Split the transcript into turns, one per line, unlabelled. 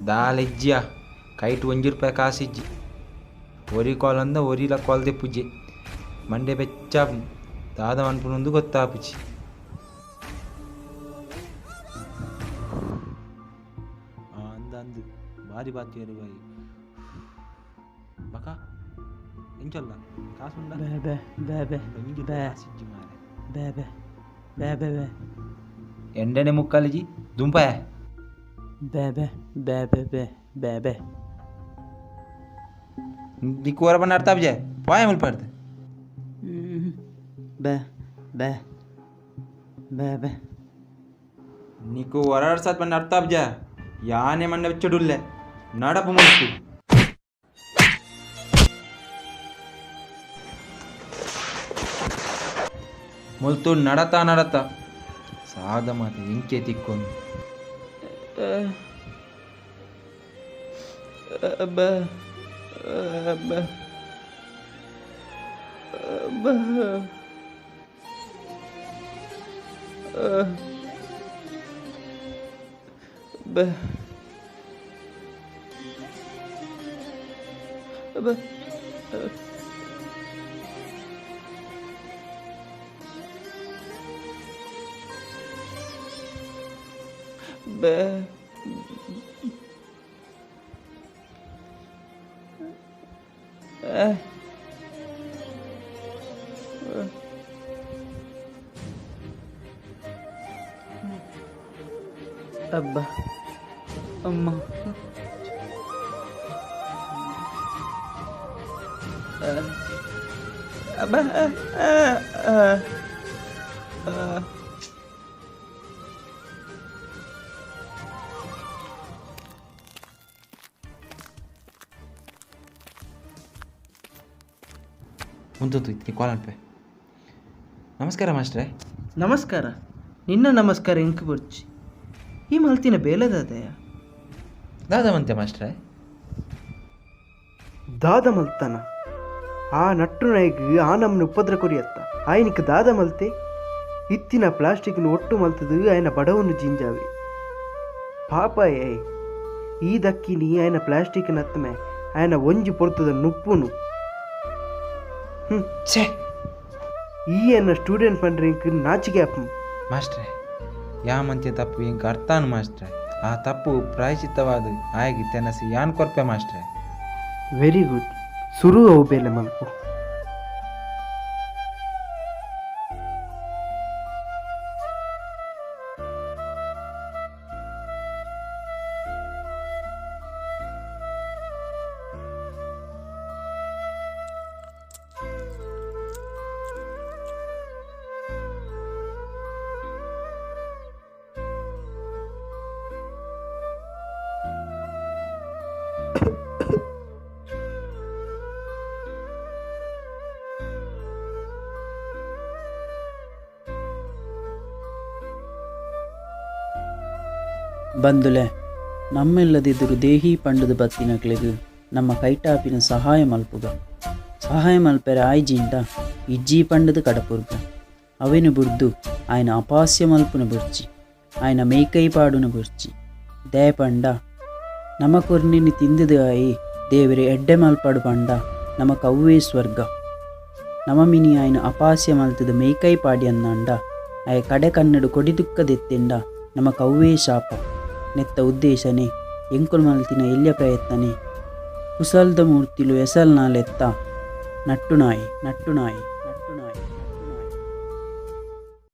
दालिज्जिया kite ₹1 कासिज्जी ओरी call ओरीला call दे पुज्जे Monday बेच्चा दादा अनपुनुंदु गोत्तापुची अंद भारी बात भाई बका इंचल्ला कासुंडा
बे बे बे बे
कासिज्जी मारे
बे बे बे बे बे
ఎండనే ముక్కాలిజీ దుంప
बे बे बे बे बे बे बे
నీకు వరబన అర్థం జే పోయమల్ పడత
बे बे बे बे
నీకు వరర్ సత్ మన అర్థం జే యానే మన వెచ్చడుల్లే నడపు ముల్తు ముల్తు నడతా నడతా ಸಾದ ಮಾತು ಇಂಕೆ ತಿಕ್ಕೊಂಡು
बे अब्बा अम्मा अब्बा
ಮುಂದೊಂದು ಇತ್ತು ಕಾಲನ್ಪೆ ನಮಸ್ಕಾರ ಮಾಸ್ಟ್ರೆ
ನಮಸ್ಕಾರ ನಿನ್ನ ನಮಸ್ಕಾರ ಇಂಕ್ ಬರ್ಚಿ ಈ ಮಲ್ತಿನ ಬೇಲದಾದಯ
ದಾದವಂತೆ ಮಾಸ್ಟ್ರೆ
ದಾದ ಮಲ್ತನ ಆ ನಟ್ಟು ನಾಯಿಗೆ ಆ ನಮ್ಮನ್ನು ಉಪದ್ರ ಕೊರಿಯತ್ತ ಆಯ್ನಿಕ್ ದಾದ ಮಲ್ತೆ ಇತ್ತಿನ ಪ್ಲಾಸ್ಟಿಕ್ನು ಒಟ್ಟು ಮಲ್ತದು ಆಯ್ನ ಬಡವನ್ನು ಜಿಂಜಾವೆ ಪಾಪ ಏ ಈ ದಕ್ಕಿನಿ ಆಯ್ನ ಪ್ಲಾಸ್ಟಿಕ್ ನತ್ತಮೆ ಆಯ್ನ ಒಂಜಿ ಪೊರ್ತದ ನುಪ್ಪುನು
ಛೇ
ಈ ಅನ್ನ ಸ್ಟೂಡೆಂಟ್ ಪಂಡ್ರಿಂಕ್ ನಾಚಿಕೆ ಅಪ್ಪ
ಮಾಸ್ಟ್ರೆ ಯಾಮಂತೆ ತಪ್ಪು ಇಂಕ ಅರ್ಥಾನು ಮಾಸ್ಟ್ರೆ ಆ ತಪ್ಪು ಪ್ರಾಯಶ್ಚಿತ್ತವಾದ ಆಗಿ ತೆನಸಿ ಯಾನ್ ಕೊರ್ಪೆ ಮಾಸ್ಟ್ರೆ
ವೆರಿ ಗುಡ್ ಸುರು ಅವು ಬೇಲೆ ಮಲ್ಪು ಬಂದುಲೆ ನಮ್ಮೆಲ್ಲದಿದ್ದರು ದೇಹಿ ಪಂಡದ ಬತ್ತಿನಕ್ಲೆಗ್ ನಮ್ಮ ಕೈಟಾಪಿನ ಸಹಾಯ ಮಲ್ಪುಗ ಸಹಾಯ ಮಲ್ಪೆರೆ ಆಯ್ಜಿಂಡ ಇಜ್ಜಿ ಪಂಡದ ಕಡಪುರ್ಗ ಅವೆನು ಬುರ್ದು ಆಯ್ನ ಅಪಾಸ್ಯ ಮಲ್ಪುನ ಬುರ್ಚಿ ಆಯ್ನ ಮೇಕೈ ಪಾಡುನ ಬುರ್ಚಿ ದಯ ಪಂಡ ನಮ ಕೊರ್ನಿನಿ ತಿಂದದ ಆಯಿ ದೇವರೆ ಎಡ್ಡೆ ಮಲ್ಪಾಡು ಪಂಡ ನಮ ಕವ್ವೇ ಸ್ವರ್ಗ ನಮ ಮಿನಿ ಆಯ್ನ ಅಪಾಸ್ಯ ಮಲ್ತದ ಮೇಕೈ ಪಾಡಿ ಅನ್ನಂಡ ಆಯ ಕಡೆ ಕನ್ನಡು ಕೊಡಿದುಕ್ಕದೆತ್ತೆಂಡ ನಮ ಕವ್ವೇ ಶಾಪ ನೆತ್ತ ಉದ್ದೇಶನೇ ಎಂಕುಲು ಮಲ್ತಿನ ಎಲ್ಯ ಪ್ರಯತ್ನನೇ ಕುಸಲ್ದ ಮೂರ್ತಿಲು ಎಸಲ್ನಾಲೆತ್ತ ನಟ್ಟುನಾಯಿ